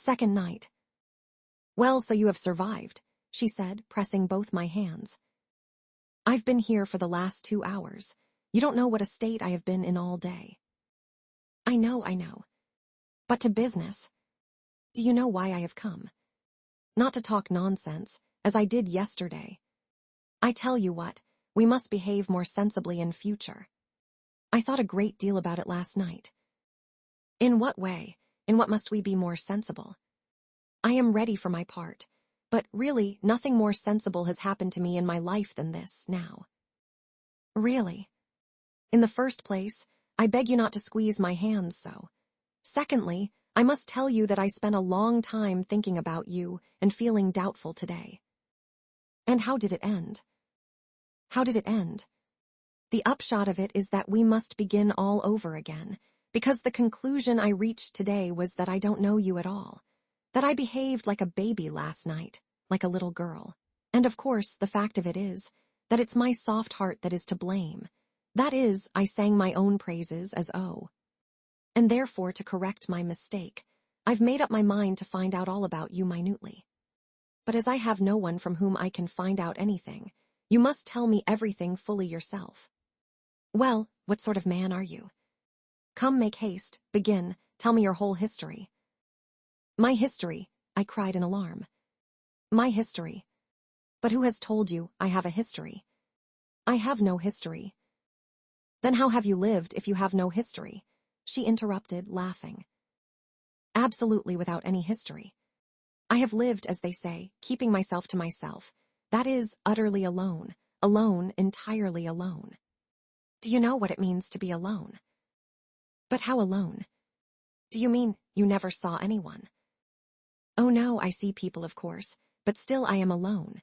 Second night. Well, so you have survived, she said, pressing both my hands. I've been here for the last 2 hours. You don't know what a state I have been in all day. I know. But to business. Do you know why I have come? Not to talk nonsense, as I did yesterday. I tell you what, we must behave more sensibly in future. I thought a great deal about it last night. In what way? In what must we be more sensible? I am ready for my part, but really nothing more sensible has happened to me in my life than this now. Really? In the first place, I beg you not to squeeze my hands so. Secondly, I must tell you that I spent a long time thinking about you and feeling doubtful today. And how did it end? How did it end? The upshot of it is that we must begin all over again, because the conclusion I reached today was that I don't know you at all, that I behaved like a baby last night, like a little girl. And of course, the fact of it is that it's my soft heart that is to blame. That is, I sang my own praises as oh. And therefore, to correct my mistake, I've made up my mind to find out all about you minutely. But as I have no one from whom I can find out anything, you must tell me everything fully yourself. Well, what sort of man are you? Come, make haste, begin, tell me your whole history. My history, I cried in alarm. My history. But who has told you I have a history? I have no history. Then how have you lived if you have no history? She interrupted, laughing. Absolutely without any history. I have lived, as they say, keeping myself to myself. That is, utterly alone, entirely alone. Do you know what it means to be alone? But how alone? Do you mean you never saw anyone? Oh no, I see people, of course, but still I am alone.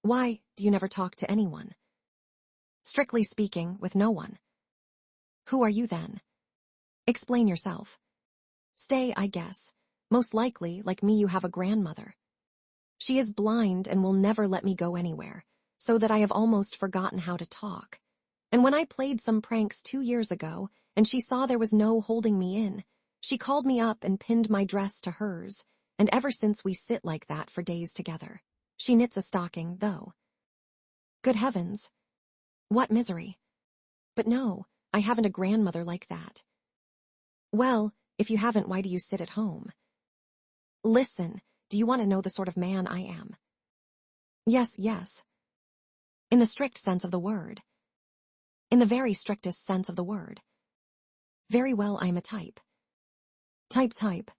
Why, do you never talk to anyone? Strictly speaking, with no one. Who are you then? Explain yourself. Stay, I guess. Most likely, like me, you have a grandmother. She is blind and will never let me go anywhere, so that I have almost forgotten how to talk. And when I played some pranks 2 years ago, and she saw there was no holding me in, she called me up and pinned my dress to hers, and ever since we sit like that for days together. She knits a stocking, though. Good heavens! What misery! But no, I haven't a grandmother like that. Well, if you haven't, why do you sit at home? Listen, do you want to know the sort of man I am? Yes. In the strict sense of the word. In the very strictest sense of the word. Very well, I'm a type. Type.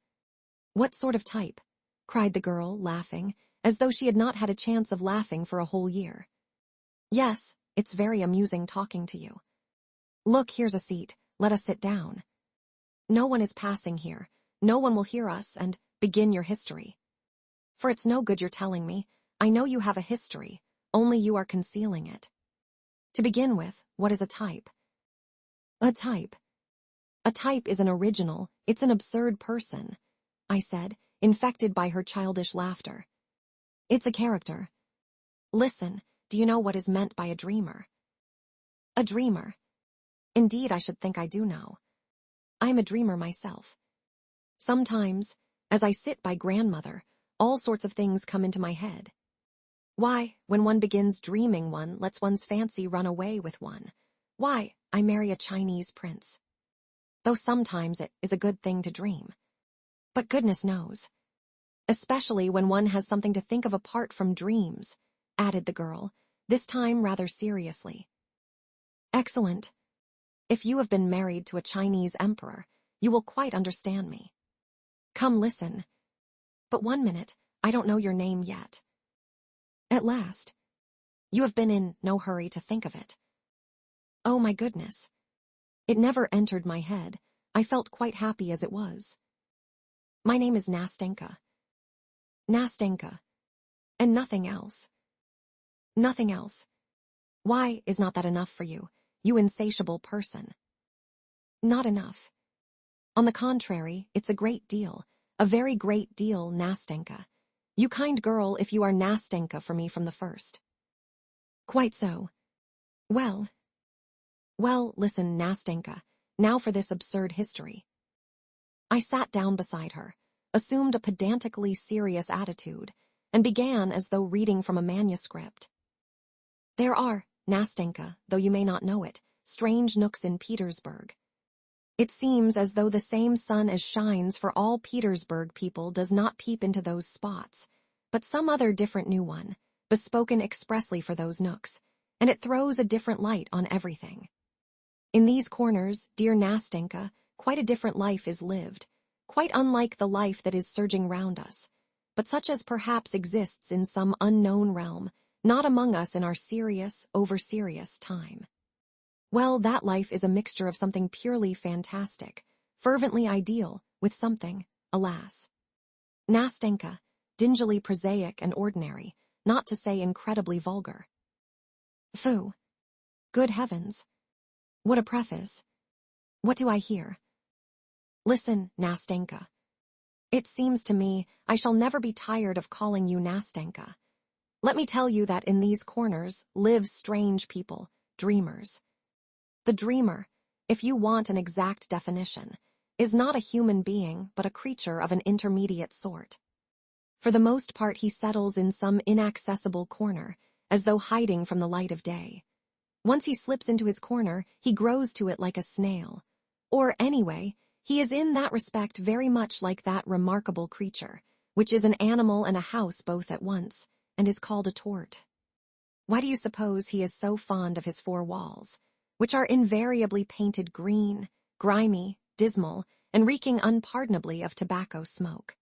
What sort of type? Cried the girl, laughing, as though she had not had a chance of laughing for a whole year. Yes, it's very amusing talking to you. Look, here's a seat, let us sit down. No one is passing here, no one will hear us, and begin your history. For it's no good your telling me, I know you have a history, only you are concealing it. To begin with, what is a type? A type. A type is an original, it's an absurd person, I said, infected by her childish laughter. It's a character. Listen, do you know what is meant by a dreamer? A dreamer. Indeed, I should think I do know. I'm a dreamer myself. Sometimes, as I sit by grandmother, all sorts of things come into my head. Why, when one begins dreaming, one lets one's fancy run away with one. Why, I marry a Chinese prince. Though sometimes it is a good thing to dream. But goodness knows. Especially when one has something to think of apart from dreams, added the girl, this time rather seriously. Excellent. If you have been married to a Chinese emperor, you will quite understand me. Come, listen. But 1 minute, I don't know your name yet. At last. You have been in no hurry to think of it. Oh, my goodness. It never entered my head. I felt quite happy as it was. My name is Nastenka. Nastenka. And nothing else. Nothing else. Why, is not that enough for you, you insatiable person? Not enough. On the contrary, it's a great deal, a very great deal, Nastenka. You kind girl, if you are Nastenka for me from the first. Quite so. Well, listen, Nastenka, now for this absurd history. I sat down beside her. assumed a pedantically serious attitude, and began as though reading from a manuscript. There are, Nastenka, though you may not know it, strange nooks in Petersburg. It seems as though the same sun as shines for all Petersburg people does not peep into those spots, but some other different new one, bespoken expressly for those nooks, and it throws a different light on everything. In these corners, dear Nastenka, quite a different life is lived, quite unlike the life that is surging round us, but such as perhaps exists in some unknown realm, not among us in our serious, over-serious time. Well, that life is a mixture of something purely fantastic, fervently ideal, with something, alas, Nastenka, dingily prosaic and ordinary, not to say incredibly vulgar. Phew! Good heavens! What a preface! What do I hear? Listen, Nastenka. It seems to me I shall never be tired of calling you Nastenka. Let me tell you that in these corners live strange people, dreamers. The dreamer, if you want an exact definition, is not a human being but a creature of an intermediate sort. For the most part he settles in some inaccessible corner, as though hiding from the light of day. Once he slips into his corner, he grows to it like a snail. Or, anyway, he is in that respect very much like that remarkable creature, which is an animal and a house both at once, and is called a tort. Why do you suppose he is so fond of his four walls, which are invariably painted green, grimy, dismal, and reeking unpardonably of tobacco smoke?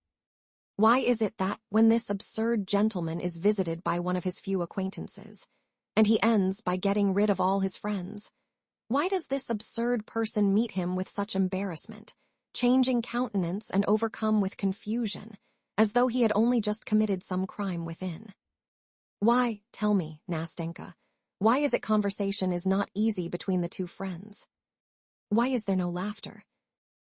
Why is it that, when this absurd gentleman is visited by one of his few acquaintances, and he ends by getting rid of all his friends, why does this absurd person meet him with such embarrassment, changing countenance and overcome with confusion, as though he had only just committed some crime within? Why, tell me, Nastenka, why is it conversation is not easy between the two friends? Why is there no laughter?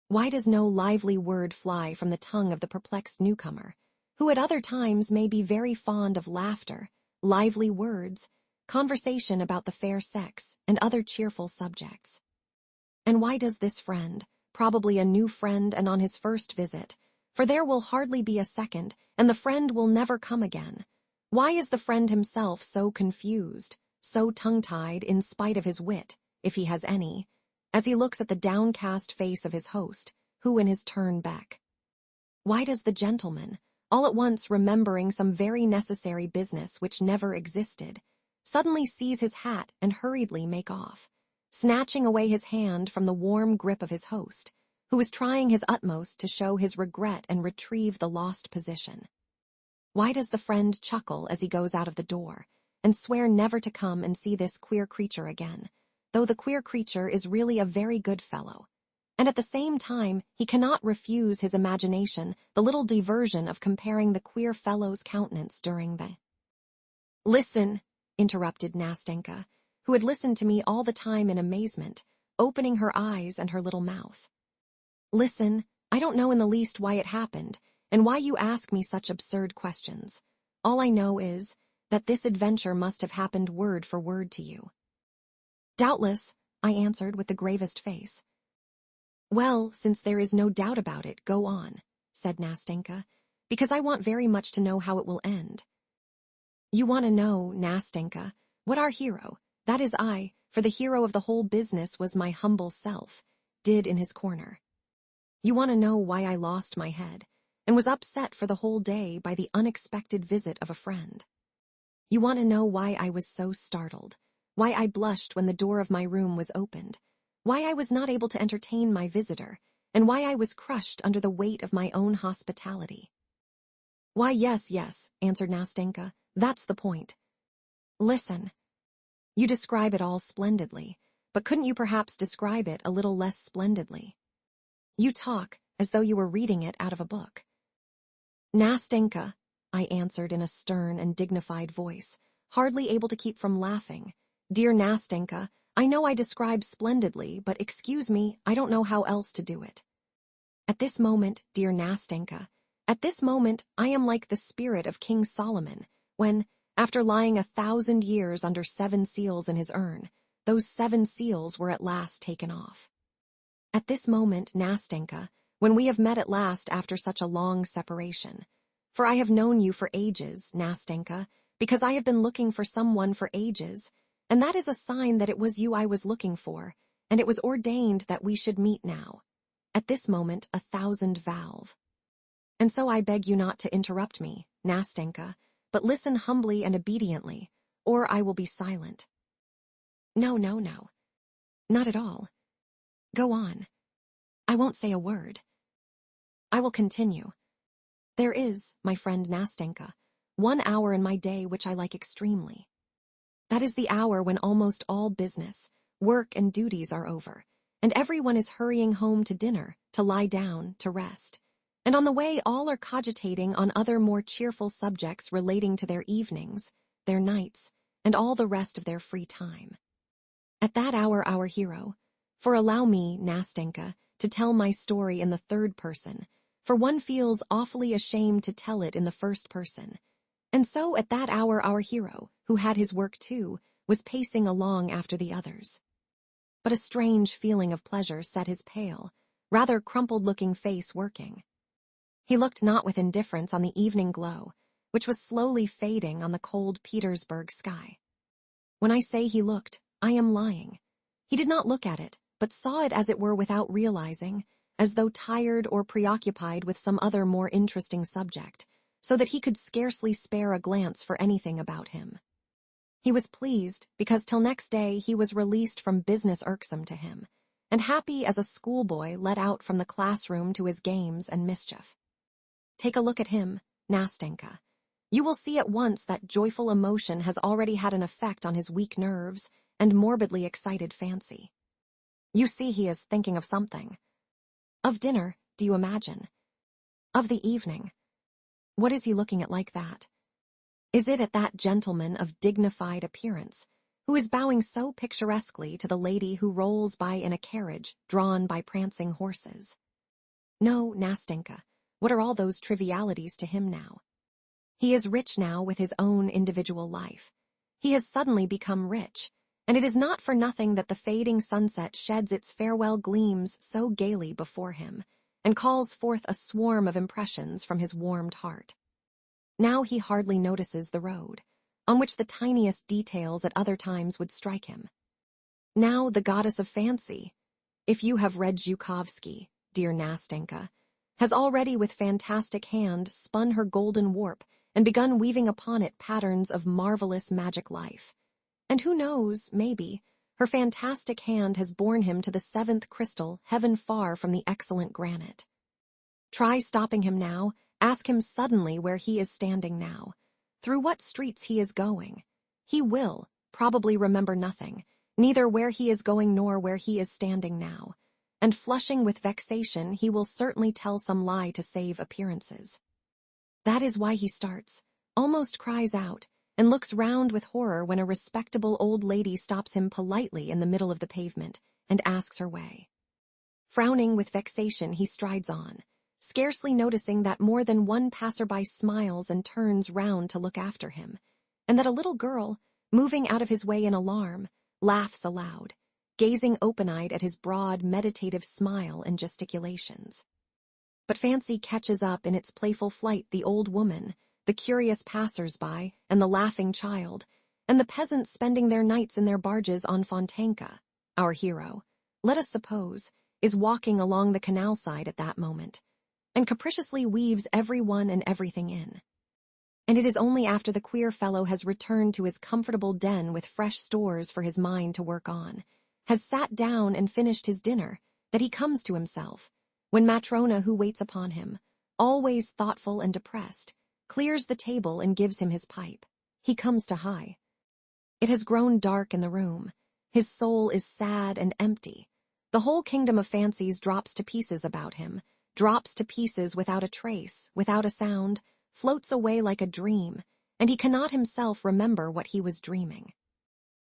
Why does no lively word fly from the tongue of the perplexed newcomer, who at other times may be very fond of laughter, lively words, conversation about the fair sex, and other cheerful subjects? And why does this friend, probably a new friend and on his first visit, for there will hardly be a second, and the friend will never come again, why is the friend himself so confused, so tongue-tied in spite of his wit, if he has any, as he looks at the downcast face of his host, who in his turn beck? Why does the gentleman, all at once remembering some very necessary business which never existed, suddenly seize his hat and hurriedly make off, snatching away his hand from the warm grip of his host, who is trying his utmost to show his regret and retrieve the lost position? Why does the friend chuckle as he goes out of the door, and swear never to come and see this queer creature again, though the queer creature is really a very good fellow, and at the same time he cannot refuse his imagination the little diversion of comparing the queer fellow's countenance during the— Listen, interrupted Nastenka, who had listened to me all the time in amazement, opening her eyes and her little mouth. Listen, I don't know in the least why it happened, and why you ask me such absurd questions. All I know is that this adventure must have happened word for word to you. Doubtless, I answered with the gravest face. Well, since there is no doubt about it, go on, said Nastenka, because I want very much to know how it will end. You want to know, Nastenka, what our hero, that is I, for the hero of the whole business was my humble self, did in his corner. You want to know why I lost my head, and was upset for the whole day by the unexpected visit of a friend. You want to know why I was so startled, why I blushed when the door of my room was opened, why I was not able to entertain my visitor, and why I was crushed under the weight of my own hospitality. Why, yes, answered Nastenka, that's the point. Listen. You describe it all splendidly, but couldn't you perhaps describe it a little less splendidly? You talk as though you were reading it out of a book. Nastenka, I answered in a stern and dignified voice, hardly able to keep from laughing. Dear Nastenka, I know I describe splendidly, but excuse me, I don't know how else to do it. At this moment, dear Nastenka, at this moment I am like the spirit of King Solomon, when, after lying 1,000 years under 7 seals in his urn, those 7 seals were at last taken off. At this moment, Nastenka, when we have met at last after such a long separation. For I have known you for ages, Nastenka, because I have been looking for someone for ages, and that is a sign that it was you I was looking for, and it was ordained that we should meet now. At this moment, 1,000 valve. And so I beg you not to interrupt me, Nastenka, but listen humbly and obediently, or I will be silent. No, no, no. Not at all. Go on. I won't say a word. I will continue. There is, my friend Nastenka, 1 hour in my day which I like extremely. That is the hour when almost all business, work, and duties are over, and everyone is hurrying home to dinner, to lie down, to rest. And on the way all are cogitating on other more cheerful subjects relating to their evenings, their nights, and all the rest of their free time. At that hour our hero, for allow me, Nastenka, to tell my story in the third person, for one feels awfully ashamed to tell it in the first person. And so at that hour our hero, who had his work too, was pacing along after the others. But a strange feeling of pleasure set his pale, rather crumpled-looking face working. He looked not with indifference on the evening glow, which was slowly fading on the cold Petersburg sky. When I say he looked, I am lying. He did not look at it, but saw it as it were without realizing, as though tired or preoccupied with some other more interesting subject, so that he could scarcely spare a glance for anything about him. He was pleased because till next day he was released from business irksome to him, and happy as a schoolboy let out from the classroom to his games and mischief. Take a look at him, Nastenka. You will see at once that joyful emotion has already had an effect on his weak nerves and morbidly excited fancy. You see he is thinking of something. Of dinner, do you imagine? Of the evening. What is he looking at like that? Is it at that gentleman of dignified appearance, who is bowing so picturesquely to the lady who rolls by in a carriage drawn by prancing horses? No, Nastenka, what are all those trivialities to him now? He is rich now with his own individual life. He has suddenly become rich, and it is not for nothing that the fading sunset sheds its farewell gleams so gaily before him, and calls forth a swarm of impressions from his warmed heart. Now he hardly notices the road, on which the tiniest details at other times would strike him. Now the goddess of fancy, if you have read Zhukovsky, dear Nastenka, has already with fantastic hand spun her golden warp and begun weaving upon it patterns of marvelous magic life. And who knows, maybe, her fantastic hand has borne him to the 7th crystal heaven far from the excellent granite. Try stopping him now, ask him suddenly where he is standing now, through what streets he is going. He will probably remember nothing, neither where he is going nor where he is standing now, and flushing with vexation he will certainly tell some lie to save appearances. That is why he starts, almost cries out, and looks round with horror when a respectable old lady stops him politely in the middle of the pavement and asks her way. Frowning with vexation he strides on, scarcely noticing that more than one passerby smiles and turns round to look after him, and that a little girl, moving out of his way in alarm, laughs aloud, gazing open-eyed at his broad, meditative smile and gesticulations. But fancy catches up in its playful flight the old woman, the curious passers-by, and the laughing child, and the peasants spending their nights in their barges on Fontanka. Our hero, let us suppose, is walking along the canal side at that moment, and capriciously weaves everyone and everything in. And it is only after the queer fellow has returned to his comfortable den with fresh stores for his mind to work on, has sat down and finished his dinner, that he comes to himself, when Matrona, who waits upon him, always thoughtful and depressed, clears the table and gives him his pipe. He comes to high. It has grown dark in the room. His soul is sad and empty. The whole kingdom of fancies drops to pieces about him, drops to pieces without a trace, without a sound, floats away like a dream, and he cannot himself remember what he was dreaming.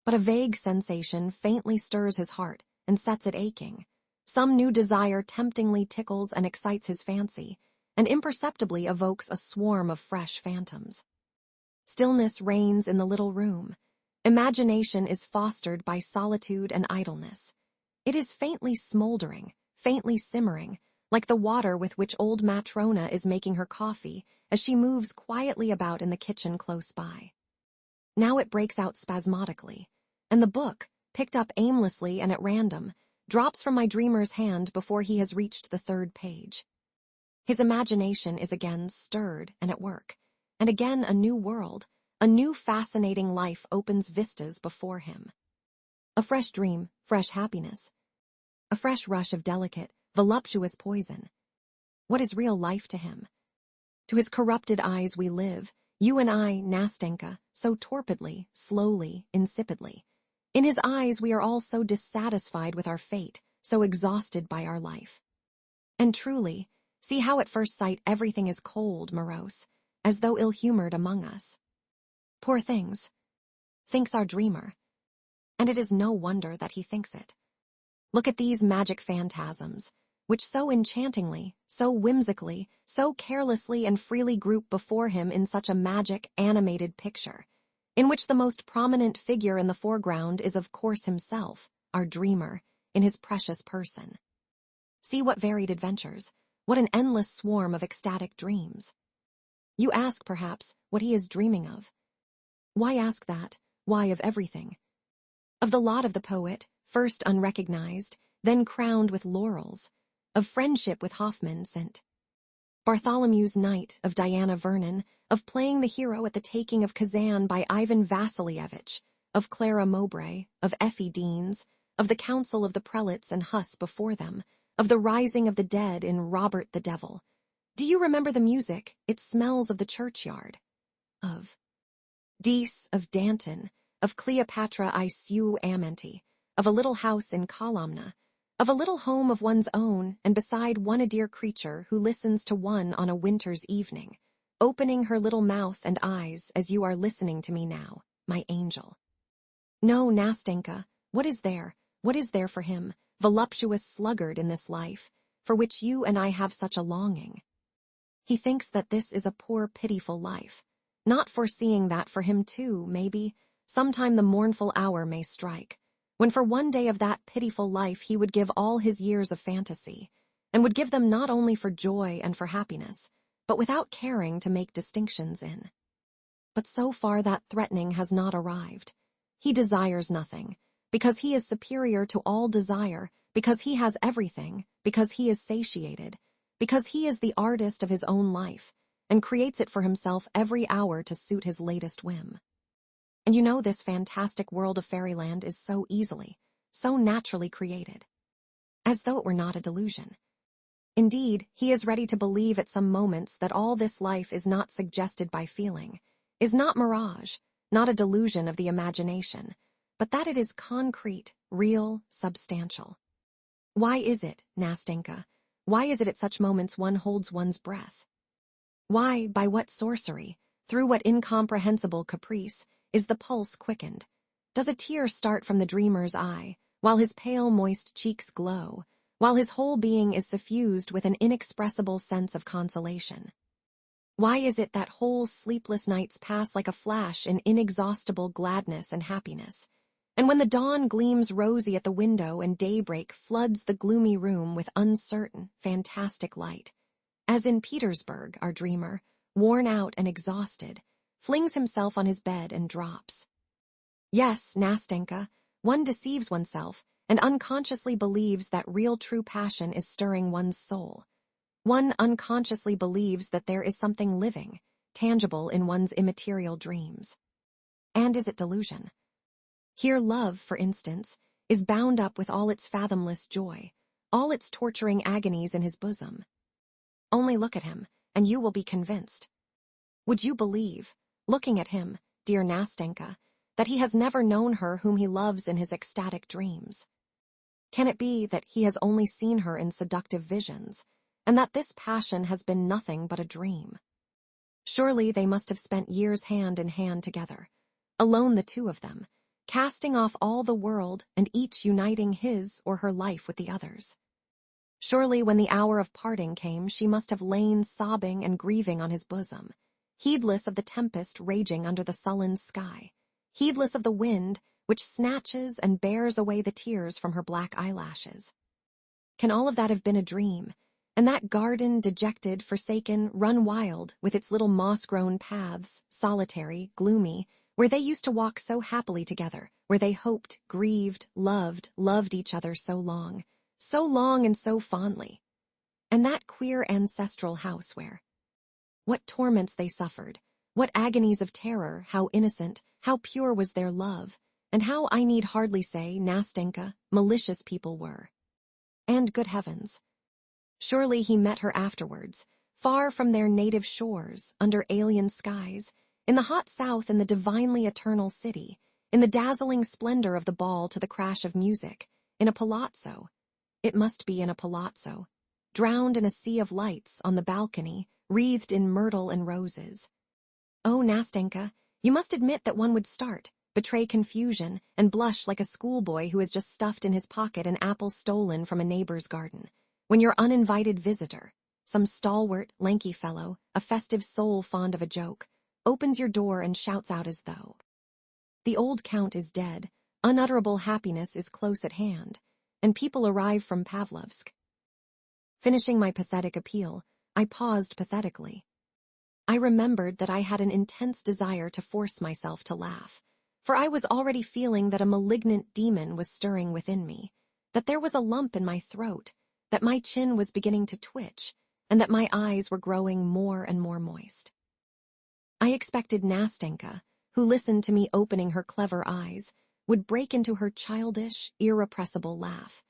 But a vague sensation faintly stirs his heart and sets it aching. Some new desire temptingly tickles and excites his fancy, and imperceptibly evokes a swarm of fresh phantoms. Stillness reigns in the little room. Imagination is fostered by solitude and idleness. It is faintly smoldering, faintly simmering, like the water with which old Matrona is making her coffee as she moves quietly about in the kitchen close by. Now it breaks out spasmodically, and the book, picked up aimlessly and at random, drops from my dreamer's hand before he has reached the third page. His imagination is again stirred and at work, and again a new world, a new fascinating life opens vistas before him. A fresh dream, fresh happiness. A fresh rush of delicate, voluptuous poison. What is real life to him? To his corrupted eyes we live, you and I, Nastenka, so torpidly, slowly, insipidly. In his eyes we are all so dissatisfied with our fate, so exhausted by our life. And truly, see how at first sight everything is cold, morose, as though ill-humored among us. Poor things, thinks our dreamer. And it is no wonder that he thinks it. Look at these magic phantasms, which so enchantingly, so whimsically, so carelessly and freely group before him in such a magic, animated picture, in which the most prominent figure in the foreground is of course himself, our dreamer, in his precious person. See what varied adventures, what an endless swarm of ecstatic dreams. You ask, perhaps, what he is dreaming of. Why ask that? Why of everything? Of the lot of the poet, first unrecognized, then crowned with laurels, of friendship with Hoffmann St. Bartholomew's Night, of Diana Vernon, of playing the hero at the taking of Kazan by Ivan Vassilievich, of Clara Mowbray, of Effie Deans, of the council of the prelates and Huss before them, of the rising of the dead in Robert the Devil. Do you remember the music? It smells of the churchyard. Of Dies, of Danton, of Cleopatra I sue Amenti, of a little house in Columna, of a little home of one's own, and beside one a dear creature who listens to one on a winter's evening, opening her little mouth and eyes as you are listening to me now, my angel. No, Nastenka, what is there for him, voluptuous sluggard in this life, for which you and I have such a longing? He thinks that this is a poor, pitiful life, not foreseeing that for him too, maybe, sometime the mournful hour may strike, when for one day of that pitiful life he would give all his years of fantasy, and would give them not only for joy and for happiness, but without caring to make distinctions in. But so far that threatening has not arrived. He desires nothing, because he is superior to all desire, because he has everything, because he is satiated, because he is the artist of his own life, and creates it for himself every hour to suit his latest whim. And you know this fantastic world of fairyland is so easily, so naturally created, as though it were not a delusion. Indeed, he is ready to believe at some moments that all this life is not suggested by feeling, is not mirage, not a delusion of the imagination, but that it is concrete, real, substantial. Why is it, Nastenka, why is it at such moments one holds one's breath? Why, by what sorcery, through what incomprehensible caprice, is the pulse quickened? Does a tear start from the dreamer's eye, while his pale, moist cheeks glow, while his whole being is suffused with an inexpressible sense of consolation? Why is it that whole sleepless nights pass like a flash in inexhaustible gladness and happiness, and when the dawn gleams rosy at the window and daybreak floods the gloomy room with uncertain, fantastic light, as in Petersburg, our dreamer, worn out and exhausted, flings himself on his bed and drops? Yes, Nastenka, one deceives oneself and unconsciously believes that real true passion is stirring one's soul. One unconsciously believes that there is something living, tangible in one's immaterial dreams. And is it delusion? Here love, for instance, is bound up with all its fathomless joy, all its torturing agonies in his bosom. Only look at him, and you will be convinced. Would you believe, looking at him, dear Nastenka, that he has never known her whom he loves in his ecstatic dreams? Can it be that he has only seen her in seductive visions, and that this passion has been nothing but a dream? Surely they must have spent years hand in hand together, alone the two of them, casting off all the world and each uniting his or her life with the other's. Surely when the hour of parting came, she must have lain sobbing and grieving on his bosom, heedless of the tempest raging under the sullen sky, heedless of the wind which snatches and bears away the tears from her black eyelashes. Can all of that have been a dream, And that garden, dejected, forsaken, run wild, with its little moss-grown paths, solitary, gloomy, where they used to walk so happily together, where they hoped, grieved, loved each other so long and so fondly. And that queer ancestral house where, what torments they suffered, what agonies of terror, how innocent, how pure was their love, and how, I need hardly say, Nastenka, malicious people were. And good heavens, surely he met her afterwards, far from their native shores, under alien skies, in the hot south in the divinely eternal city, in the dazzling splendor of the ball to the crash of music, in a palazzo. It must be in a palazzo, drowned in a sea of lights, on the balcony, wreathed in myrtle and roses. Oh, Nastenka, you must admit that one would start, betray confusion, and blush like a schoolboy who has just stuffed in his pocket an apple stolen from a neighbor's garden, when your uninvited visitor, some stalwart, lanky fellow, a festive soul fond of a joke, opens your door and shouts out as though the old count is dead, unutterable happiness is close at hand, and people arrive from Pavlovsk. Finishing my pathetic appeal, I paused pathetically. I remembered that I had an intense desire to force myself to laugh, for I was already feeling that a malignant demon was stirring within me, that there was a lump in my throat, that my chin was beginning to twitch, and that my eyes were growing more and more moist. I expected Nastenka, who listened to me opening her clever eyes, would break into her childish, irrepressible laugh,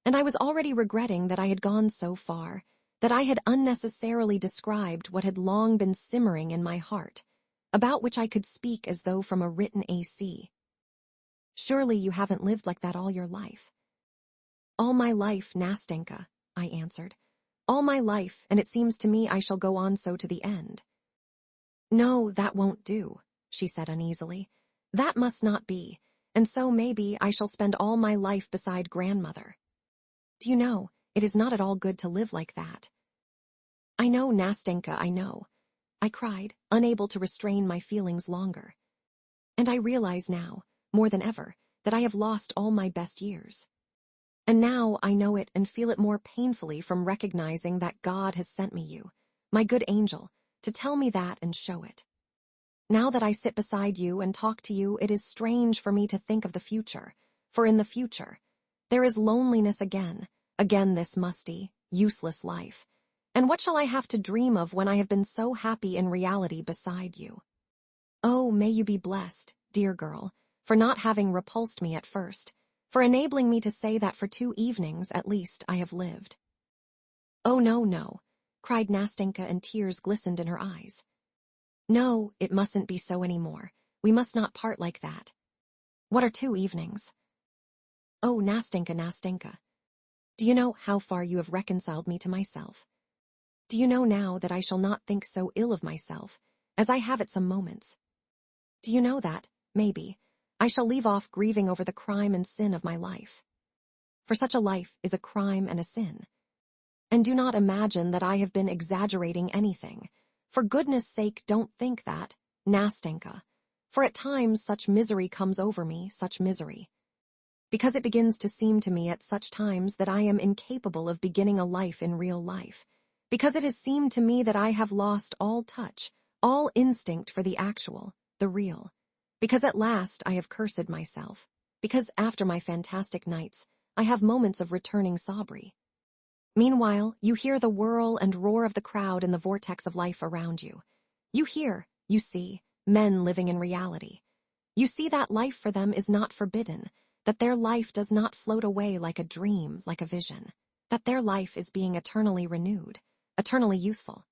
and I was already regretting that I had gone so far, that I had unnecessarily described what had long been simmering in my heart, about which I could speak as though from a written AC. Surely you haven't lived like that all your life. All my life, Nastenka, I answered. All my life, and it seems to me I shall go on so to the end. No, that won't do, she said uneasily. That must not be, and so maybe I shall spend all my life beside grandmother. Do you know, it is not at all good to live like that. I know, Nastenka, I know, I cried, unable to restrain my feelings longer. And I realize now, more than ever, that I have lost all my best years. And now I know it and feel it more painfully from recognizing that God has sent me you, my good angel, to tell me that and show it. Now that I sit beside you and talk to you, it is strange for me to think of the future, for in the future, there is loneliness again this musty, useless life. And what shall I have to dream of when I have been so happy in reality beside you? Oh, may you be blessed, dear girl, for not having repulsed me at first, for enabling me to say that for 2 evenings, at least, I have lived. Oh, no, no, cried Nastenka, and tears glistened in her eyes. No, it mustn't be so any more. We must not part like that. What are 2 evenings? Oh, Nastenka, Nastenka, do you know how far you have reconciled me to myself? Do you know now that I shall not think so ill of myself, as I have at some moments? Do you know that, maybe, I shall leave off grieving over the crime and sin of my life? For such a life is a crime and a sin. And do not imagine that I have been exaggerating anything. For goodness sake, don't think that, Nastenka, for at times such misery comes over me, such misery. Because it begins to seem to me at such times that I am incapable of beginning a life in real life, because it has seemed to me that I have lost all touch, all instinct for the actual, the real, because at last I have cursed myself, because after my fantastic nights, I have moments of returning sobbery. Meanwhile, you hear the whirl and roar of the crowd in the vortex of life around you. You hear, you see, men living in reality. You see that life for them is not forbidden, that their life does not float away like a dream, like a vision, that their life is being eternally renewed, eternally youthful.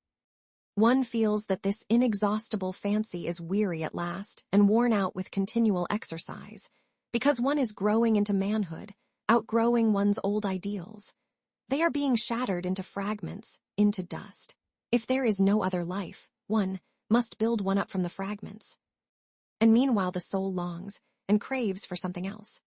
One feels that this inexhaustible fancy is weary at last and worn out with continual exercise, because one is growing into manhood, outgrowing one's old ideals. They are being shattered into fragments, into dust. If there is no other life, one must build one up from the fragments. And meanwhile the soul longs and craves for something else.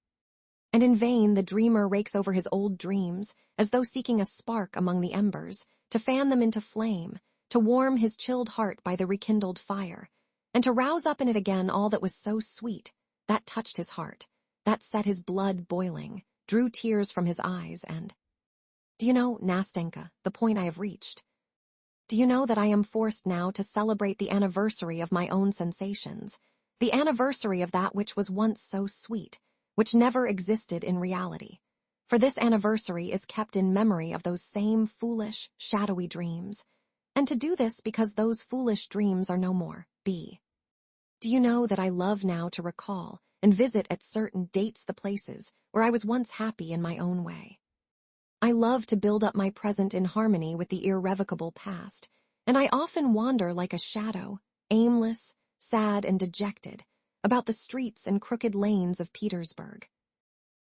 And in vain the dreamer rakes over his old dreams, as though seeking a spark among the embers, to fan them into flame, to warm his chilled heart by the rekindled fire, and to rouse up in it again all that was so sweet, that touched his heart, that set his blood boiling, drew tears from his eyes, and Do you know, Nastenka, the point I have reached? Do you know that I am forced now to celebrate the anniversary of my own sensations, the anniversary of that which was once so sweet, which never existed in reality? For this anniversary is kept in memory of those same foolish, shadowy dreams, and to do this because those foolish dreams are no more. Do you know that I love now to recall and visit at certain dates the places where I was once happy in my own way? I love to build up my present in harmony with the irrevocable past, and I often wander like a shadow, aimless, sad and dejected, about the streets and crooked lanes of Petersburg.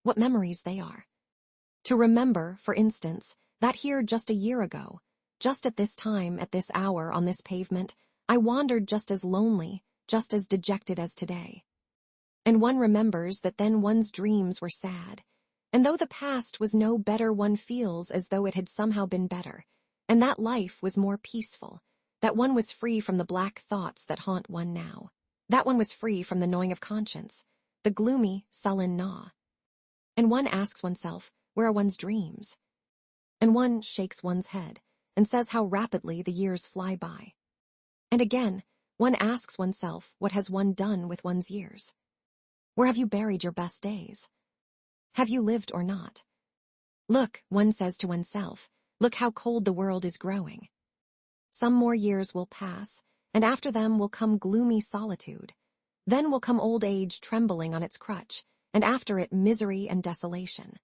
What memories they are! To remember, for instance, that here just a year ago, just at this time, at this hour, on this pavement, I wandered just as lonely, just as dejected as today. And one remembers that then one's dreams were sad, and though the past was no better, one feels as though it had somehow been better, and that life was more peaceful, that one was free from the black thoughts that haunt one now, that one was free from the gnawing of conscience, the gloomy, sullen gnaw. And one asks oneself, where are one's dreams? And one shakes one's head and says how rapidly the years fly by. And again, one asks oneself, what has one done with one's years? Where have you buried your best days? Have you lived or not? Look, one says to oneself, look how cold the world is growing. Some more years will pass, and after them will come gloomy solitude. Then will come old age trembling on its crutch, and after it misery and desolation.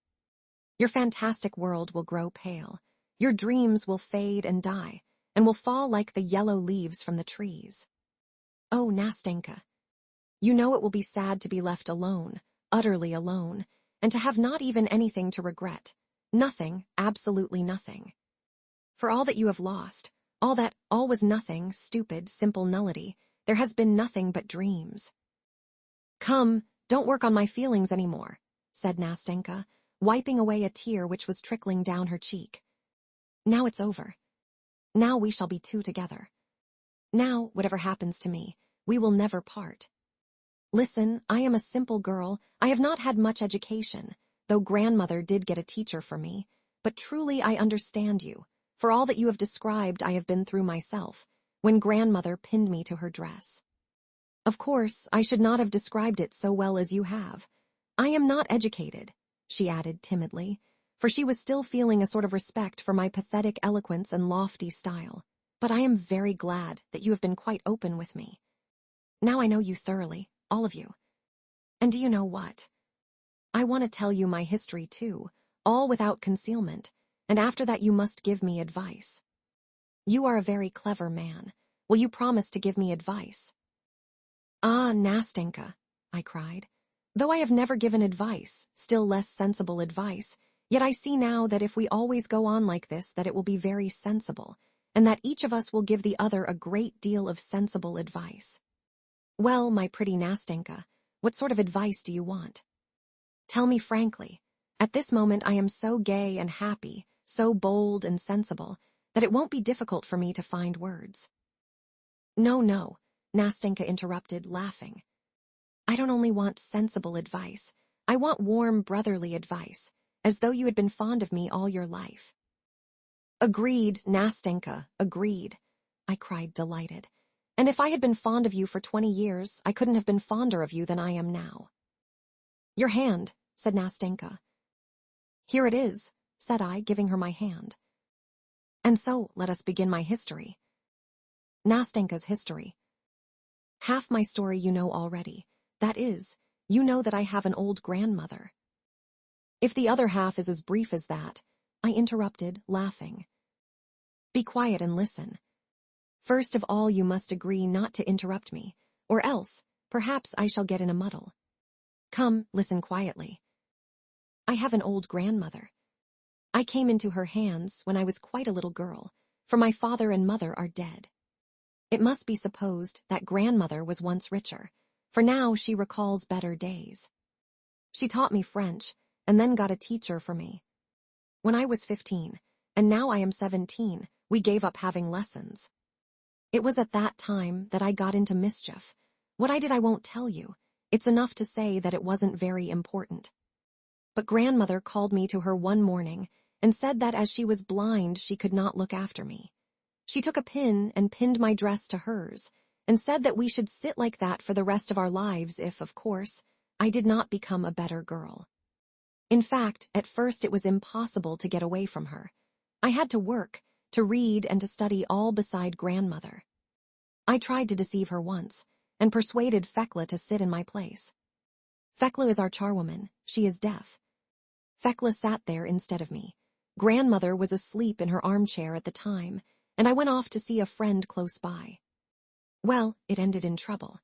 Your fantastic world will grow pale. Your dreams will fade and die, and will fall like the yellow leaves from the trees. Oh, Nastenka, you know it will be sad to be left alone, utterly alone, and to have not even anything to regret. Nothing, absolutely nothing. For all that you have lost, all was nothing, stupid, simple nullity, there has been nothing but dreams. Come, don't work on my feelings any more, said Nastenka, wiping away a tear which was trickling down her cheek. Now it's over. Now we shall be two together. Now, whatever happens to me, we will never part. Listen, I am a simple girl, I have not had much education, though grandmother did get a teacher for me, but truly I understand you, for all that you have described I have been through myself, when grandmother pinned me to her dress. Of course, I should not have described it so well as you have. I am not educated, she added timidly, for she was still feeling a sort of respect for my pathetic eloquence and lofty style. But I am very glad that you have been quite open with me. Now I know you thoroughly, all of you. And do you know what? I want to tell you my history too, all without concealment, and after that you must give me advice. You are a very clever man. Will you promise to give me advice? Ah, Nastenka, I cried. Though I have never given advice, still less sensible advice, yet I see now that if we always go on like this that it will be very sensible, and that each of us will give the other a great deal of sensible advice. Well, my pretty Nastenka, what sort of advice do you want? Tell me frankly. At this moment I am so gay and happy, so bold and sensible, that it won't be difficult for me to find words. No, Nastenka interrupted, laughing. I don't only want sensible advice, I want warm brotherly advice, as though you had been fond of me all your life. Agreed, Nastenka, agreed, I cried, delighted. And if I had been fond of you for 20 years, I couldn't have been fonder of you than I am now. Your hand, said Nastenka. Here it is, said I, giving her my hand. And so, let us begin my history. Nastenka's history. Half my story you know already. That is, you know that I have an old grandmother. If the other half is as brief as that, I interrupted, laughing. Be quiet and listen. First of all, you must agree not to interrupt me, or else, perhaps I shall get in a muddle. Come, listen quietly. I have an old grandmother. I came into her hands when I was quite a little girl, for my father and mother are dead. It must be supposed that grandmother was once richer, for now she recalls better days. She taught me French, and then got a teacher for me. When I was 15, and now I am 17, we gave up having lessons. It was at that time that I got into mischief. What I did I won't tell you. It's enough to say that it wasn't very important. But grandmother called me to her one morning and said that as she was blind, she could not look after me. She took a pin and pinned my dress to hers, and said that we should sit like that for the rest of our lives if, of course, I did not become a better girl. In fact, at first it was impossible to get away from her. I had to work, to read, and to study all beside grandmother. I tried to deceive her once, and persuaded Fekla to sit in my place. Fekla is our charwoman. She is deaf. Fekla sat there instead of me. Grandmother was asleep in her armchair at the time, and I went off to see a friend close by. Well, it ended in trouble.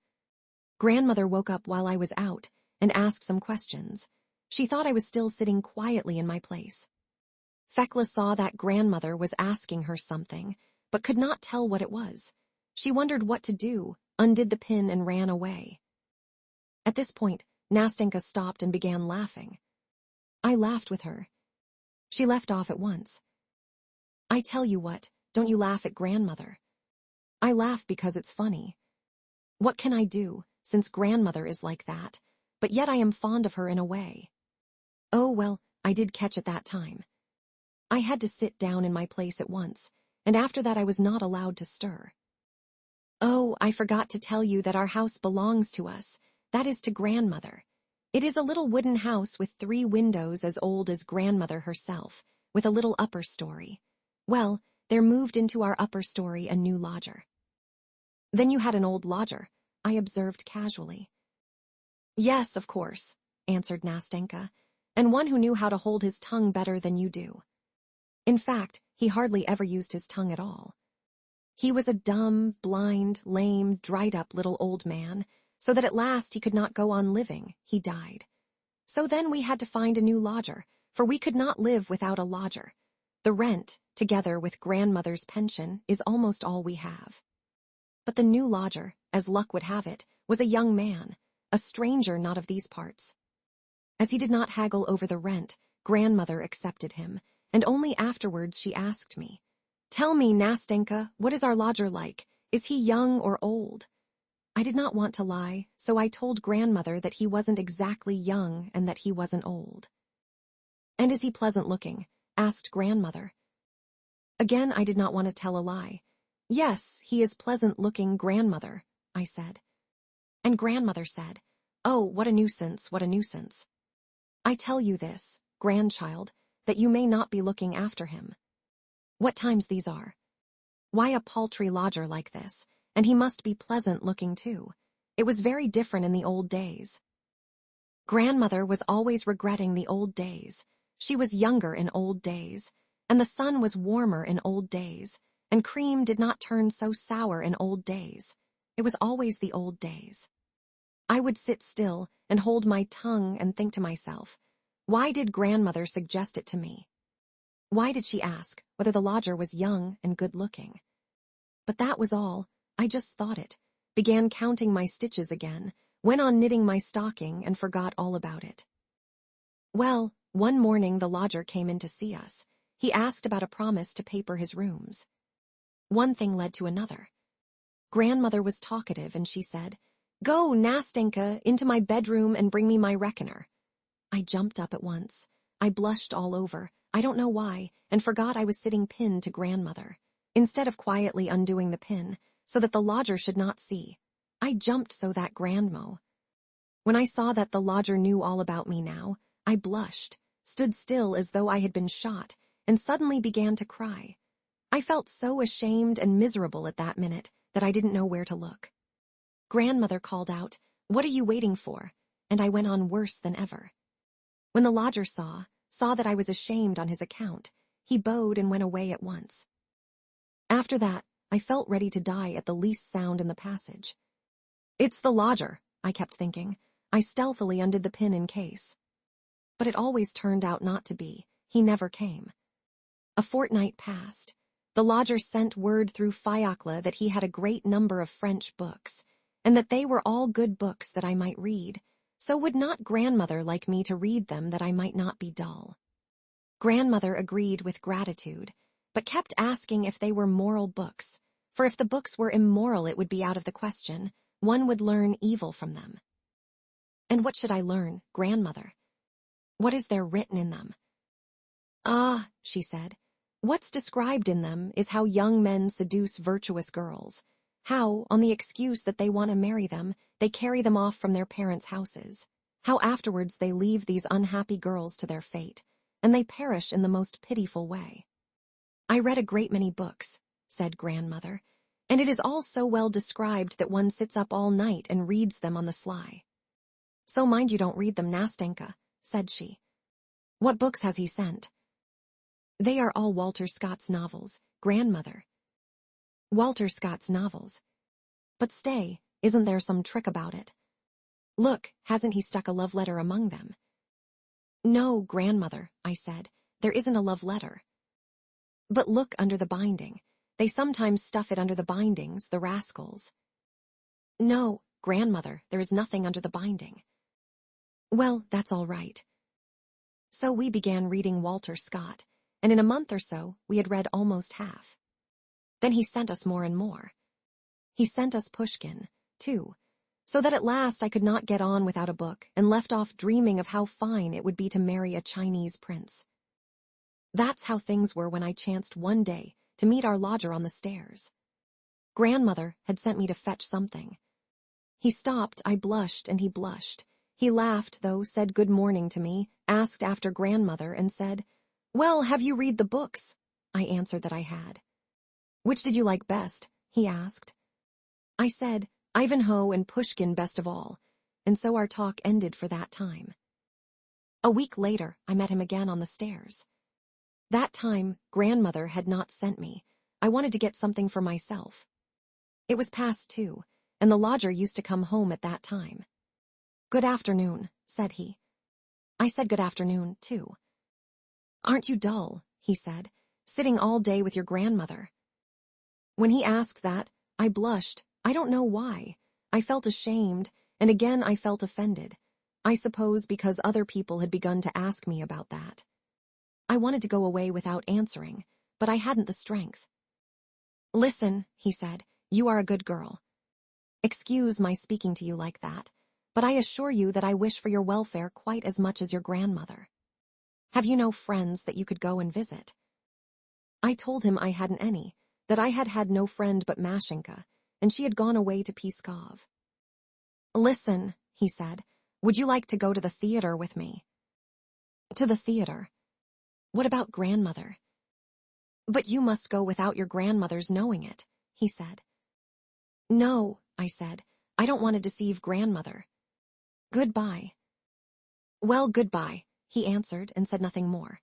Grandmother woke up while I was out and asked some questions. She thought I was still sitting quietly in my place. Fekla saw that grandmother was asking her something, but could not tell what it was. She wondered what to do, undid the pin, and ran away. At this point, Nastenka stopped and began laughing. I laughed with her. She left off at once. I tell you what, don't you laugh at grandmother. I laugh because it's funny. What can I do, since grandmother is like that, but yet I am fond of her in a way. Oh, well, I did catch at that time. I had to sit down in my place at once, and after that I was not allowed to stir. Oh, I forgot to tell you that our house belongs to us, that is to grandmother. It is a little wooden house with 3 windows as old as grandmother herself, with a little upper story. Well, there moved into our upper story a new lodger. Then you had an old lodger, I observed casually. Yes, of course, answered Nastenka, and one who knew how to hold his tongue better than you do. In fact, he hardly ever used his tongue at all. He was a dumb, blind, lame, dried-up little old man, so that at last he could not go on living, he died. So then we had to find a new lodger, for we could not live without a lodger. The rent, together with grandmother's pension, is almost all we have. But the new lodger, as luck would have it, was a young man, a stranger not of these parts. As he did not haggle over the rent, grandmother accepted him, and only afterwards she asked me, "Tell me, Nastenka, what is our lodger like? Is he young or old?" I did not want to lie, so I told grandmother that he wasn't exactly young and that he wasn't old. "And is he pleasant-looking?" asked grandmother. Again, I did not want to tell a lie. "Yes, he is pleasant-looking, grandmother," I said. And grandmother said, "Oh, what a nuisance, what a nuisance. I tell you this, grandchild, that you may not be looking after him. What times these are! Why a paltry lodger like this, and he must be pleasant-looking too. It was very different in the old days." Grandmother was always regretting the old days. She was younger in old days, and the sun was warmer in old days, and cream did not turn so sour in old days. It was always the old days. I would sit still and hold my tongue and think to myself, why did grandmother suggest it to me? Why did she ask whether the lodger was young and good-looking? But that was all. I just thought it, began counting my stitches again, went on knitting my stocking, and forgot all about it. Well, one morning the lodger came in to see us. He asked about a promise to paper his rooms. One thing led to another. Grandmother was talkative, and she said, "Go, Nastenka, into my bedroom and bring me my reckoner." I jumped up at once. I blushed all over, I don't know why, and forgot I was sitting pinned to grandmother. Instead of quietly undoing the pin, so that the lodger should not see, I jumped so that grandmo. When I saw that the lodger knew all about me now, I blushed, stood still as though I had been shot, and suddenly began to cry. I felt so ashamed and miserable at that minute that I didn't know where to look. Grandmother called out, "What are you waiting for?" And I went on worse than ever. When the lodger saw that I was ashamed on his account, he bowed and went away at once. After that, I felt ready to die at the least sound in the passage. "It's the lodger," I kept thinking. I stealthily undid the pin in case. But it always turned out not to be. He never came. A fortnight passed. The lodger sent word through Fyodor that he had a great number of French books, and that they were all good books that I might read. So would not grandmother like me to read them that I might not be dull? Grandmother agreed with gratitude, but kept asking if they were moral books, for if the books were immoral it would be out of the question. One would learn evil from them. And what should I learn, grandmother? What is there written in them? Ah, she said. What's described in them is how young men seduce virtuous girls. How, on the excuse that they want to marry them, they carry them off from their parents' houses. How afterwards they leave these unhappy girls to their fate, and they perish in the most pitiful way. I read a great many books, said grandmother, and it is all so well described that one sits up all night and reads them on the sly. So mind you don't read them, Nastenka, said she. What books has he sent? They are all Walter Scott's novels, grandmother. Walter Scott's novels. But stay, isn't there some trick about it? Look, hasn't he stuck a love letter among them? No, grandmother, I said, there isn't a love letter. But look under the binding. They sometimes stuff it under the bindings, the rascals. No, grandmother, there is nothing under the binding. Well, that's all right. So we began reading Walter Scott, and in a month or so we had read almost half. Then he sent us more and more. He sent us Pushkin, too, so that at last I could not get on without a book and left off dreaming of how fine it would be to marry a Chinese prince. That's how things were when I chanced one day to meet our lodger on the stairs. Grandmother had sent me to fetch something. He stopped, I blushed, and he blushed. He laughed, though, said good morning to me, asked after grandmother, and said, Well, have you read the books? I answered that I had. Which did you like best? He asked. I said, Ivanhoe and Pushkin best of all, and so our talk ended for that time. A week later, I met him again on the stairs. That time, grandmother had not sent me. I wanted to get something for myself. It was past 2, and the lodger used to come home at that time. Good afternoon, said he. I said good afternoon, too. Aren't you dull, he said, sitting all day with your grandmother? When he asked that, I blushed. I don't know why. I felt ashamed, and again I felt offended. I suppose because other people had begun to ask me about that. I wanted to go away without answering, but I hadn't the strength. Listen, he said, you are a good girl. Excuse my speaking to you like that, but I assure you that I wish for your welfare quite as much as your grandmother. Have you no friends that you could go and visit? I told him I hadn't any, that I had had no friend but Mashenka, and she had gone away to Pskov. Listen, he said, would you like to go to the theater with me? To the theater? What about grandmother? But you must go without your grandmother's knowing it, he said. No, I said, I don't want to deceive grandmother. Goodbye. Well, goodbye, he answered and said nothing more.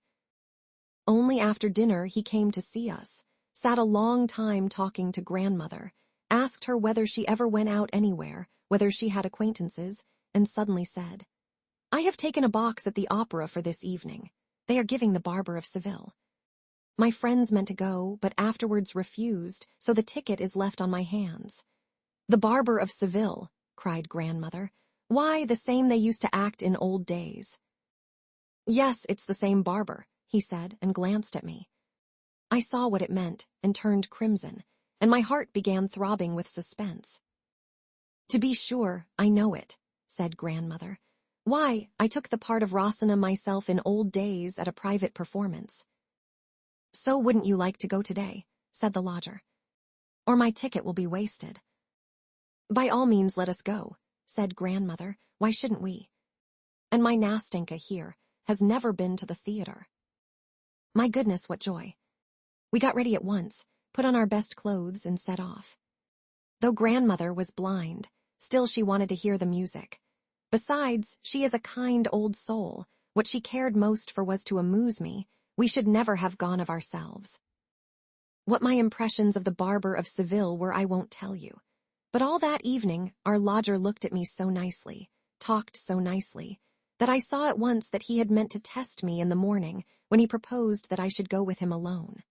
Only after dinner he came to see us, sat a long time talking to grandmother, asked her whether she ever went out anywhere, whether she had acquaintances, and suddenly said, I have taken a box at the opera for this evening. They are giving the Barber of Seville. My friends meant to go, but afterwards refused, so the ticket is left on my hands. The Barber of Seville, cried grandmother. Why, the same they used to act in old days. Yes, it's the same barber, he said, and glanced at me. I saw what it meant, and turned crimson, and my heart began throbbing with suspense. To be sure, I know it, said grandmother. Why, I took the part of Rosina myself in old days at a private performance. So wouldn't you like to go today, said the lodger. Or my ticket will be wasted. By all means let us go, said grandmother. Why shouldn't we? And my Nastenka here has never been to the theater. My goodness, what joy. We got ready at once, put on our best clothes, and set off. Though grandmother was blind, still she wanted to hear the music. Besides, she is a kind old soul. What she cared most for was to amuse me. We should never have gone of ourselves. What my impressions of the Barber of Seville were I won't tell you. But all that evening our lodger looked at me so nicely, talked so nicely, that I saw at once that he had meant to test me in the morning when he proposed that I should go with him alone.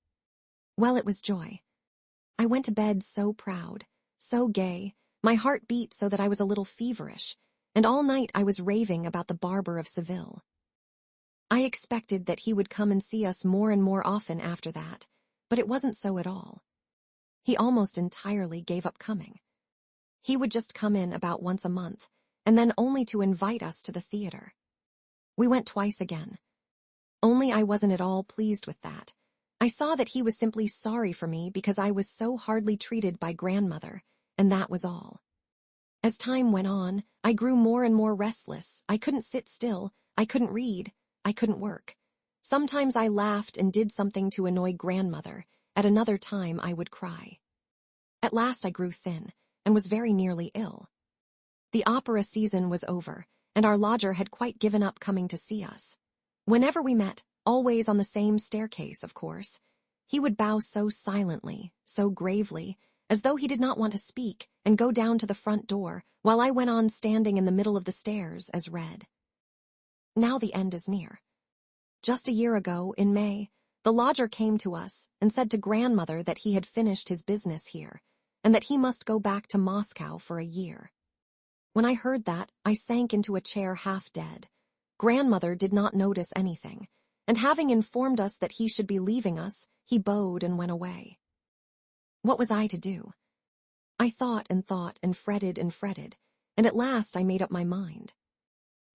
Well, it was joy. I went to bed so proud, so gay, my heart beat so that I was a little feverish, and all night I was raving about the Barber of Seville. I expected that he would come and see us more and more often after that, but it wasn't so at all. He almost entirely gave up coming. He would just come in about once a month, and then only to invite us to the theater. We went twice again. Only I wasn't at all pleased with that. I saw that he was simply sorry for me because I was so hardly treated by grandmother, and that was all. As time went on, I grew more and more restless. I couldn't sit still. I couldn't read. I couldn't work. Sometimes I laughed and did something to annoy grandmother. At another time, I would cry. At last I grew thin and was very nearly ill. The opera season was over, and our lodger had quite given up coming to see us. Whenever we met, always on the same staircase, of course, he would bow so silently, so gravely, as though he did not want to speak, and go down to the front door, while I went on standing in the middle of the stairs as read. Now the end is near. Just a year ago, in May, the lodger came to us and said to grandmother that he had finished his business here, and that he must go back to Moscow for a year. When I heard that, I sank into a chair half dead. Grandmother did not notice anything, and having informed us that he should be leaving us, he bowed and went away. What was I to do? I thought and fretted, and at last I made up my mind.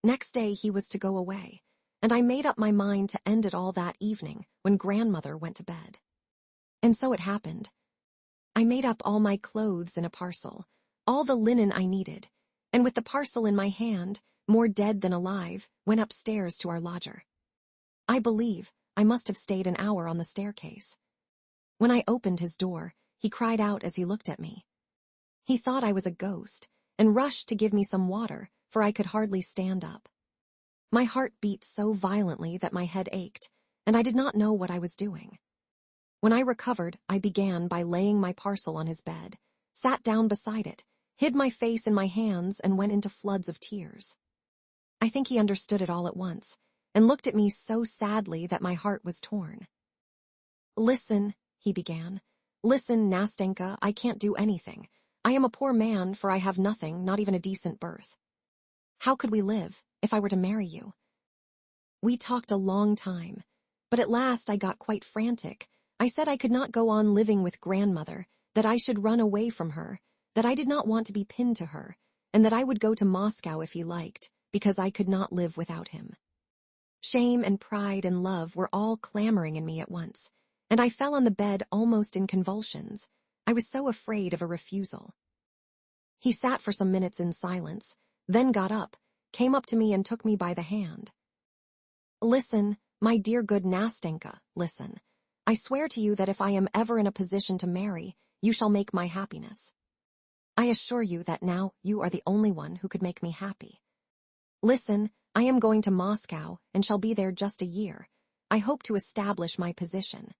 Next day he was to go away, and I made up my mind to end it all that evening when grandmother went to bed. And so it happened. I made up all my clothes in a parcel, all the linen I needed, and with the parcel in my hand, more dead than alive, went upstairs to our lodger. I believe I must have stayed an hour on the staircase. When I opened his door, he cried out as he looked at me. He thought I was a ghost, and rushed to give me some water, for I could hardly stand up. My heart beat so violently that my head ached, and I did not know what I was doing. When I recovered, I began by laying my parcel on his bed, sat down beside it, hid my face in my hands, and went into floods of tears. I think he understood it all at once, and looked at me so sadly that my heart was torn. "Listen," he began. "Listen, Nastenka, I can't do anything. I am a poor man, for I have nothing, not even a decent birth. How could we live, if I were to marry you?" We talked a long time, but at last I got quite frantic. I said I could not go on living with grandmother, that I should run away from her, that I did not want to be pinned to her, and that I would go to Moscow if he liked, because I could not live without him. Shame and pride and love were all clamoring in me at once, and I fell on the bed almost in convulsions. I was so afraid of a refusal. He sat for some minutes in silence, then got up, came up to me and took me by the hand. "Listen, my dear good Nastenka, listen. I swear to you that if I am ever in a position to marry, you shall make my happiness. I assure you that now you are the only one who could make me happy. Listen, I am going to Moscow and shall be there just a year. I hope to establish my position.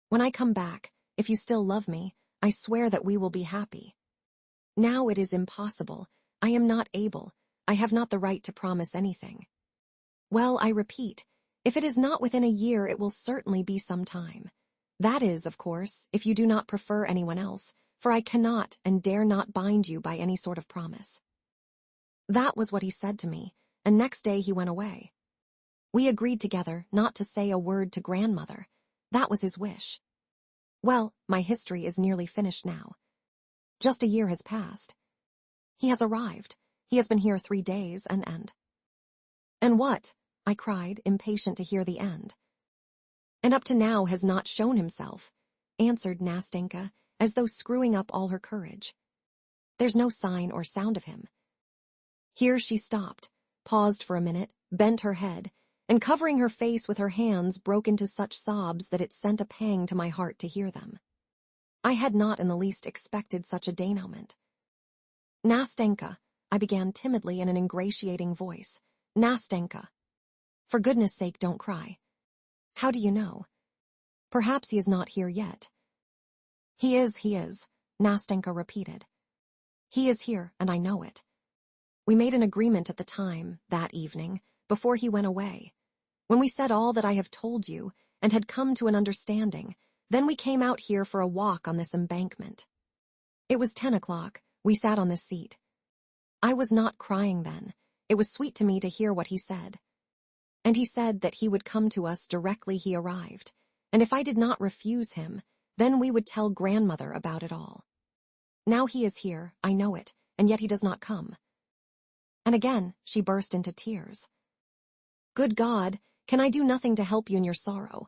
When I come back, if you still love me, I swear that we will be happy. Now it is impossible. I am not able. I have not the right to promise anything. Well, I repeat, if it is not within a year, it will certainly be some time. That is, of course, if you do not prefer anyone else, for I cannot and dare not bind you by any sort of promise." That was what he said to me, and next day he went away. We agreed together not to say a word to grandmother. That was his wish. Well, my history is nearly finished now. Just a year has passed. He has arrived. He has been here 3 days, and what? I cried, impatient to hear the end. "And up to now has not shown himself," answered Nastenka, as though screwing up all her courage. "There's no sign or sound of him." Here she stopped, paused for a minute, bent her head, and covering her face with her hands broke into such sobs that it sent a pang to my heart to hear them. I had not in the least expected such a denouement. "Nastenka," I began timidly in an ingratiating voice. "Nastenka. For goodness sake, don't cry. How do you know? Perhaps he is not here yet." He is, Nastenka repeated. "He is here, and I know it. We made an agreement at the time, that evening, before he went away. When we said all that I have told you, and had come to an understanding, then we came out here for a walk on this embankment. It was 10 o'clock. We sat on this seat. I was not crying then. It was sweet to me to hear what he said. And he said that he would come to us directly he arrived, and if I did not refuse him, then we would tell grandmother about it all. Now he is here, I know it, and yet he does not come." And again she burst into tears. "Good God, Can I do nothing to help you in your sorrow?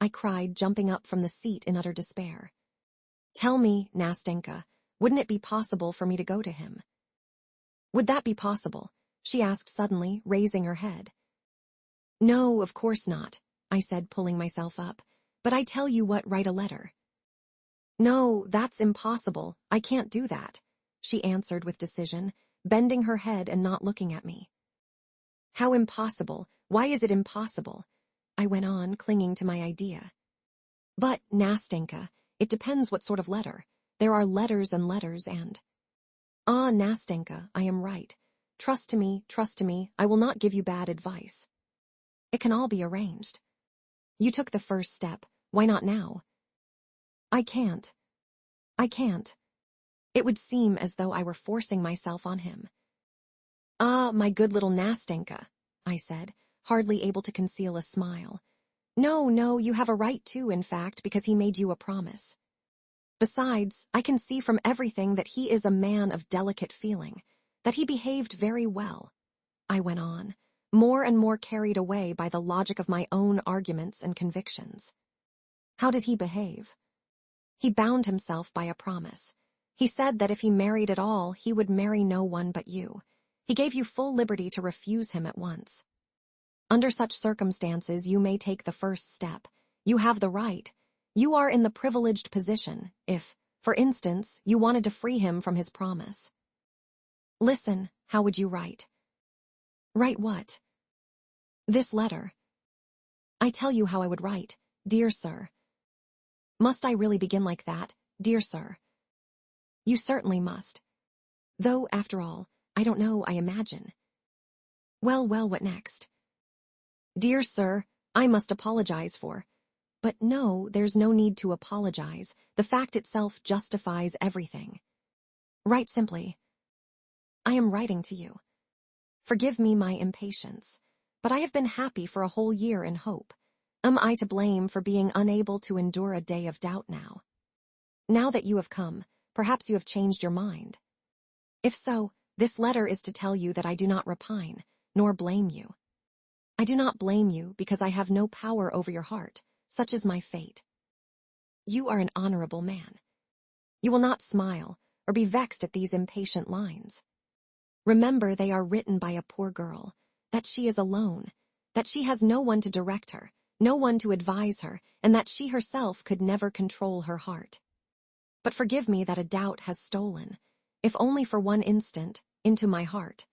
I cried, jumping up from the seat in utter despair. Tell me, Nastenka, wouldn't it be possible for me to go to him? Would that be possible? She asked suddenly, raising her head. No, of course not, I said, pulling myself up. But I tell you what, write a letter. No, that's impossible. I can't do that, she answered with decision, bending her head and not looking at me. How impossible? Why is it impossible? I went on, clinging to my idea. But, Nastenka, it depends what sort of letter. There are letters and... Ah, Nastenka, I am right. Trust to me, I will not give you bad advice. It can all be arranged. You took the first step, why not now? I can't. It would seem as though I were forcing myself on him. Ah, my good little Nastenka, I said, hardly able to conceal a smile. No, you have a right to, in fact, because he made you a promise. Besides, I can see from everything that he is a man of delicate feeling, that he behaved very well, I went on, more and more carried away by the logic of my own arguments and convictions. How did he behave? He bound himself by a promise. He said that if he married at all, he would marry no one but you. He gave you full liberty to refuse him at once. Under such circumstances, you may take the first step. You have the right. You are in the privileged position if, for instance, you wanted to free him from his promise. Listen, how would you write? Write what? This letter. I tell you how I would write, dear sir. Must I really begin like that, dear sir? You certainly must. Though, after all, I don't know, I imagine. Well, what next? Dear sir, I must apologize for. But no, there's no need to apologize. The fact itself justifies everything. Write simply. I am writing to you. Forgive me my impatience, but I have been happy for a whole year in hope. Am I to blame for being unable to endure a day of doubt now? Now that you have come, perhaps you have changed your mind. If so, this letter is to tell you that I do not repine, nor blame you. I do not blame you because I have no power over your heart. Such is my fate. You are an honorable man. You will not smile or be vexed at these impatient lines. Remember they are written by a poor girl, that she is alone, that she has no one to direct her, no one to advise her, and that she herself could never control her heart. But forgive me that a doubt has stolen, if only for one instant, into my heart.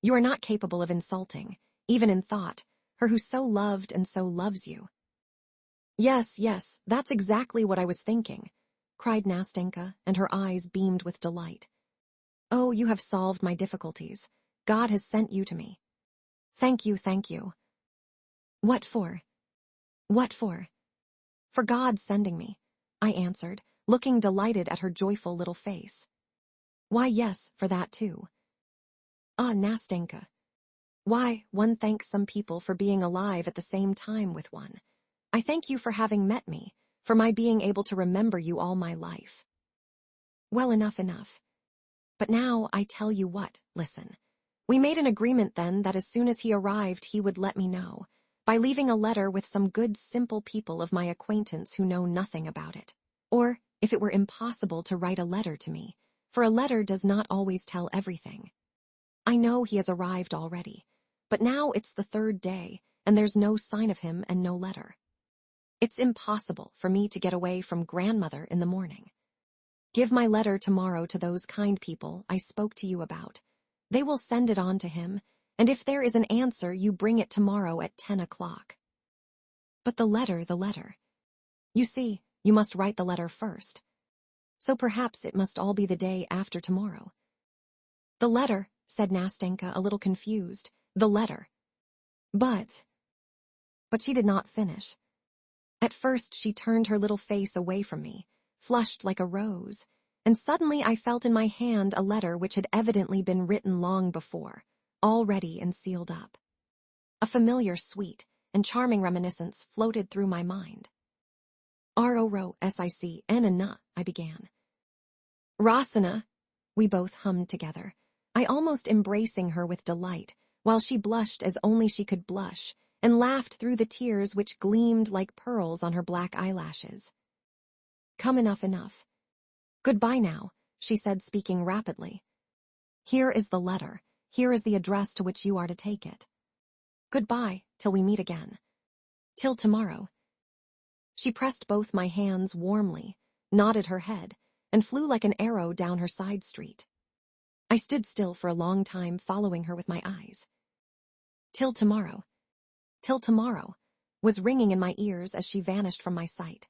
You are not capable of insulting, even in thought, her who so loved and so loves you. Yes, that's exactly what I was thinking, cried Nastenka, and her eyes beamed with delight. Oh, you have solved my difficulties. God has sent you to me. Thank you. What for? For God sending me, I answered, looking delighted at her joyful little face. Why, yes, for that too. Ah, Nastenka. Why, one thanks some people for being alive at the same time with one. I thank you for having met me, for my being able to remember you all my life. Well, enough. But now I tell you what, listen. We made an agreement then that as soon as he arrived he would let me know, by leaving a letter with some good simple people of my acquaintance who know nothing about it. Or, if it were impossible to write a letter to me, for a letter does not always tell everything. I know he has arrived already, but now it's the third day, and there's no sign of him and no letter. It's impossible for me to get away from grandmother in the morning. Give my letter tomorrow to those kind people I spoke to you about. They will send it on to him, and if there is an answer, you bring it tomorrow at 10 o'clock. But the letter. You see, you must write the letter first. So perhaps it must all be the day after tomorrow. The letter, said Nastenka, a little confused. The letter. But she did not finish. At first she turned her little face away from me, flushed like a rose, and suddenly I felt in my hand a letter which had evidently been written long before, all ready and sealed up. A familiar, sweet, and charming reminiscence floated through my mind. R-O-R-O-S-I-C-N-A-N-A, I began. Rasana, we both hummed together, I almost embracing her with delight, while she blushed as only she could blush, and laughed through the tears which gleamed like pearls on her black eyelashes. Come, enough. Goodbye now, she said, speaking rapidly. Here is the letter. Here is the address to which you are to take it. Goodbye, till we meet again. Till tomorrow. She pressed both my hands warmly, nodded her head, and flew like an arrow down her side street. I stood still for a long time, following her with my eyes. Till tomorrow, was ringing in my ears as she vanished from my sight.